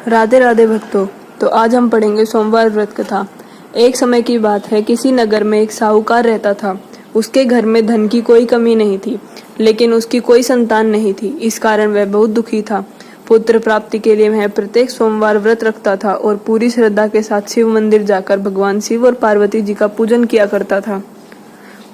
राधे राधे भक्तों। तो आज हम पढ़ेंगे सोमवार व्रत कथा। एक समय की बात है, किसी नगर में एक साहूकार रहता था। उसके घर में धन की कोई कमी नहीं थी, लेकिन उसकी कोई संतान नहीं थी। इस कारण वह बहुत दुखी था। पुत्र प्राप्ति के लिए वह प्रत्येक सोमवार व्रत रखता था और पूरी श्रद्धा के साथ शिव मंदिर जाकर भगवान शिव और पार्वती जी का पूजन किया करता था।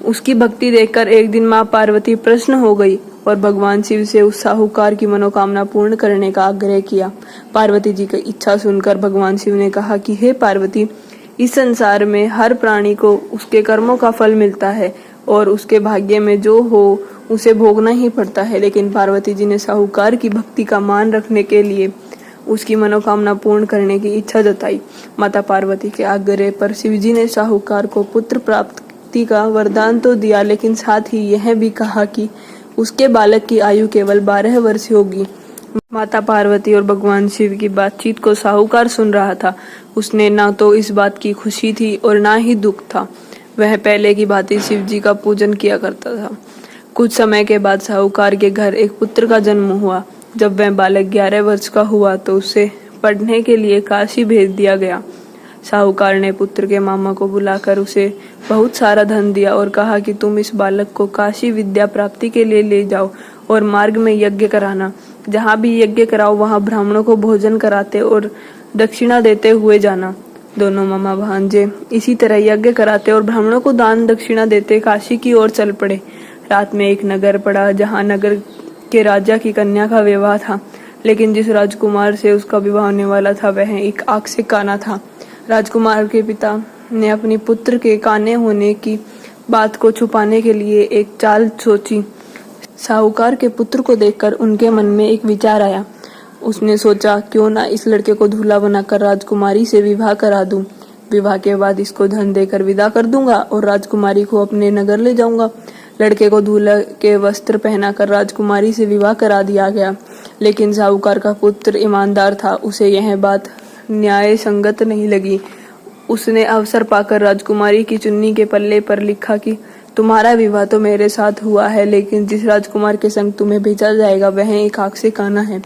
उसकी भक्ति देखकर एक दिन माँ पार्वती प्रसन्न हो गई और भगवान शिव से उस साहूकार की मनोकामना पूर्ण करने का आग्रह किया। पार्वती जी की इच्छा सुनकर भगवान शिव ने कहा कि हे पार्वती, इस संसार में हर प्राणी को उसके कर्मों का फल मिलता है और उसके भाग्य में जो हो उसे भोगना ही पड़ता है। लेकिन पार्वती जी ने साहूकार की भक्ति का मान रखने के लिए उसकी मनोकामना पूर्ण करने की इच्छा जताई। माता पार्वती के आग्रह पर शिव जी ने साहूकार को पुत्र प्राप्ति का वरदान तो दिया, लेकिन साथ ही यह भी कहा कि उसके बालक की आयु केवल 12 वर्ष होगी। माता पार्वती और भगवान शिव की बातचीत को साहूकार सुन रहा था। उसने ना तो इस बात की खुशी थी और ना ही दुख था। वह पहले की भांति शिव जी का पूजन किया करता था। कुछ समय के बाद साहूकार के घर एक पुत्र का जन्म हुआ। जब वह बालक 11 वर्ष का हुआ तो उसे पढ़ने के लिए काशी भेज दिया गया। साहूकार ने पुत्र के मामा को बुलाकर उसे बहुत सारा धन दिया और कहा कि तुम इस बालक को काशी विद्या प्राप्ति के लिए ले जाओ और मार्ग में यज्ञ कराना। जहाँ भी यज्ञ कराओ वहाँ ब्राह्मणों को भोजन कराते और दक्षिणा देते हुए जाना। दोनों मामा भांजे इसी तरह यज्ञ कराते और ब्राह्मणों को दान दक्षिणा देते काशी की ओर चल पड़े। रात में एक नगर पड़ा, जहाँ नगर के राजा की कन्या का विवाह था, लेकिन जिस राजकुमार से उसका विवाह होने वाला था वह एक आंख से काना था। राजकुमार के पिता ने अपनी पुत्र के काने होने की बात को छुपाने के लिए एक चाल सोची। साहूकार के पुत्र को देखकर उनके मन में एक विचार आया। उसने सोचा, क्यों ना इस लड़के को दूल्हा बनाकर राजकुमारी से विवाह करा दूं। विवाह के बाद इसको धन देकर विदा कर दूंगा और राजकुमारी को अपने नगर ले जाऊंगा। लड़के को दूल्हा के वस्त्र पहनाकर राजकुमारी से विवाह करा दिया गया। लेकिन साहूकार का पुत्र ईमानदार था, उसे यह बात न्याय संगत नहीं लगी। उसने अवसर पाकर राजकुमारी की चुन्नी के पल्ले पर लिखा कि तुम्हारा विवाह तो मेरे साथ हुआ है, लेकिन जिस राजकुमार के संग तुम्हें भेजा जाएगा वह एक आंख से काना है।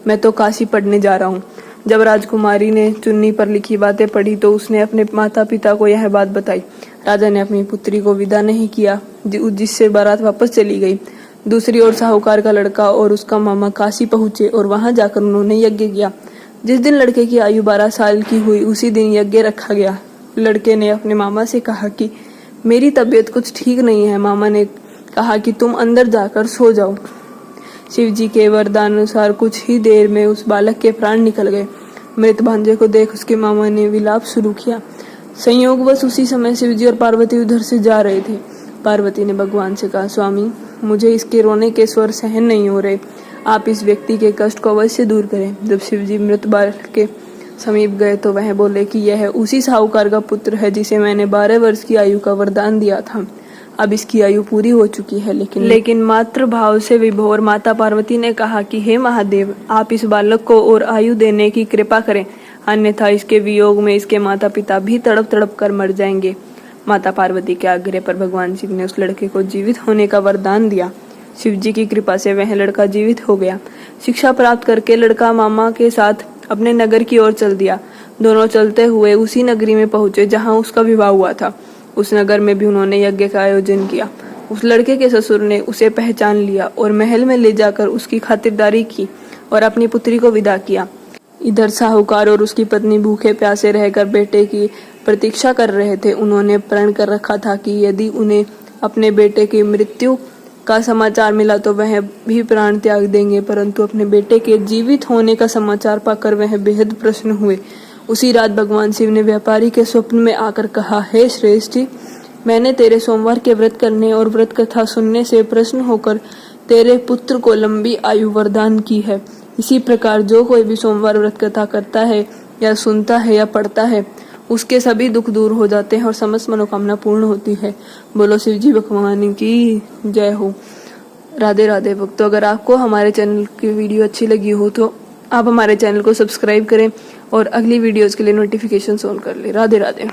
मैं तो काशी पढ़ने जा रहा हूँ। जब राजकुमारी ने चुन्नी पर लिखी बातें पढ़ी तो उसने अपने माता पिता को यह बात बताई। राजा ने अपनी पुत्री को विदा नहीं किया, जिससे बारात वापस चली गई। दूसरी ओर साहूकार का लड़का और उसका मामा काशी पहुंचे और वहां जाकर उन्होंने यज्ञ किया। जिस दिन लड़के की आयु 12 साल की हुई उसी दिन यज्ञ रखा गया। लड़के ने अपने मामा से कहा कि मेरी तबीयत कुछ ठीक नहीं है। मामा ने कहा कि तुम अंदर जाकर सो जाओ। शिव जी के वरदानुसार कुछ ही देर में उस बालक के प्राण निकल गए। मृत भांजे को देख उसके मामा ने विलाप शुरू किया। संयोगवश उसी समय शिव जी और पार्वती उधर से जा रहे थे। पार्वती ने भगवान से कहा, स्वामी, मुझे इसके रोने के स्वर सहन नहीं हो रहे। आप इस व्यक्ति के कष्ट को अवश्य दूर करें। जब शिव जी मृत बालक के समीप गए तो वह बोले कि यह उसी साहूकार का पुत्र है जिसे मैंने 12 वर्ष की आयु का वरदान दिया था। अब इसकी आयु पूरी हो चुकी है, लेकिन मातृ भाव से विभोर माता पार्वती ने कहा कि हे महादेव, आप इस बालक को और आयु देने की कृपा करें, अन्यथा इसके वियोग में इसके माता पिता भी तड़प तड़प कर मर जाएंगे। माता पार्वती के आग्रह पर भगवान शिव ने उस लड़के को जीवित होने का वरदान दिया। शिव जी की कृपा से वह लड़का जीवित हो गया। शिक्षा प्राप्त करके लड़का मामा के साथ अपने नगर की ओर चल दिया। दोनों चलते हुए उसी नगरी में पहुंचे जहां उसका विवाह हुआ था। उस नगर में भी उन्होंने यज्ञ का आयोजन किया। उस लड़के के ससुर ने उसे पहचान लिया और महल में ले जाकर उसकी खातिरदारी की और अपनी पुत्री को विदा किया। इधर साहूकार और उसकी पत्नी भूखे प्यासे रहकर बेटे की प्रतीक्षा कर रहे थे। उन्होंने प्रण कर रखा था कि यदि उन्हें अपने बेटे की मृत्यु का समाचार मिला तो वह भी प्राण त्याग देंगे, परंतु अपने बेटे के जीवित होने का समाचार पाकर वह बेहद प्रसन्न हुए। उसी रात भगवान शिव ने व्यापारी के स्वप्न में आकर कहा, हे श्रेष्ठ, मैंने तेरे सोमवार के व्रत करने और व्रत कथा सुनने से प्रसन्न होकर तेरे पुत्र को लंबी आयु वरदान की है। इसी प्रकार जो कोई भी सोमवार व्रत कथा करता है या सुनता है या पढ़ता है उसके सभी दुख दूर हो जाते हैं और समस्त मनोकामना पूर्ण होती है। बोलो शिव जी भगवान की जय हो। राधे राधे भक्तों, अगर आपको हमारे चैनल की वीडियो अच्छी लगी हो तो आप हमारे चैनल को सब्सक्राइब करें और अगली वीडियोस के लिए नोटिफिकेशन ऑन कर लें। राधे राधे।